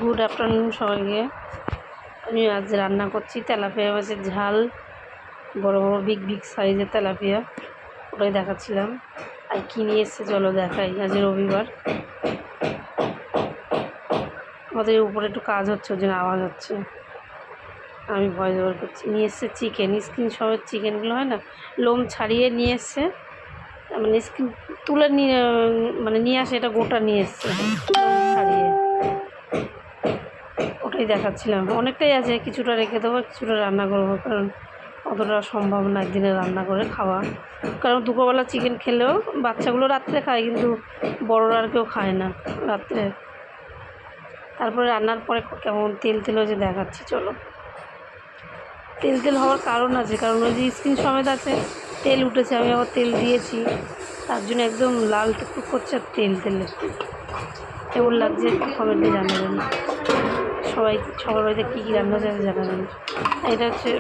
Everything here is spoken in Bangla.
গুড আফটারনুন সবাইকে। আমি আজ রান্না করছি তেলাপিয়া মাছের ঝাল, বড় বড় বিগ বিগ সাইজের তেলাপিয়া, ওটাই দেখাচ্ছিলাম। আর কী নিয়ে এসছে চলো দেখাই। আজ রবিবার, আমাদের উপরে একটু কাজ হচ্ছে, ওর জন্য আওয়াজ হচ্ছে, আমি ভয়েস ওভার করছি। নিয়ে এসছে চিকেন, স্কিন সবের চিকেনগুলো হয় না, লোম ছাড়িয়ে নিয়ে এসছে, মানে স্কিন তুলে নিয়ে নিয়ে আসে, এটা গোটা নিয়ে এসছে লোম ছাড়িয়ে, ওটাই দেখাচ্ছিলাম। অনেকটাই আছে, কিছুটা রেখে দেবো, কিছুটা রান্না করবো, কারণ অতটা সম্ভব না একদিনে রান্না করে খাওয়া। কারণ দুপুরবেলা চিকেন খেলেও বাচ্চাগুলো রাত্রে খায়, কিন্তু বড়রা আর কেউ খায় না রাত্রে। তারপরে রান্নার পরে কেমন তেল তেল হয়েছে দেখাচ্ছি চলো। তেল তেল হওয়ার কারণ আছে, কারণ ওই যে স্কিন সমেত আছে, তেল উঠেছে, আমি আবার তেল দিয়েছি, তার জন্য একদম লাল টুকটুক করছে। আর তেল তেল কেমন লাগছে কমেন্টে জানাবেন। সবাই সবার বাড়িতে কী কী রান্না হচ্ছে জানাবেন। এটা হচ্ছে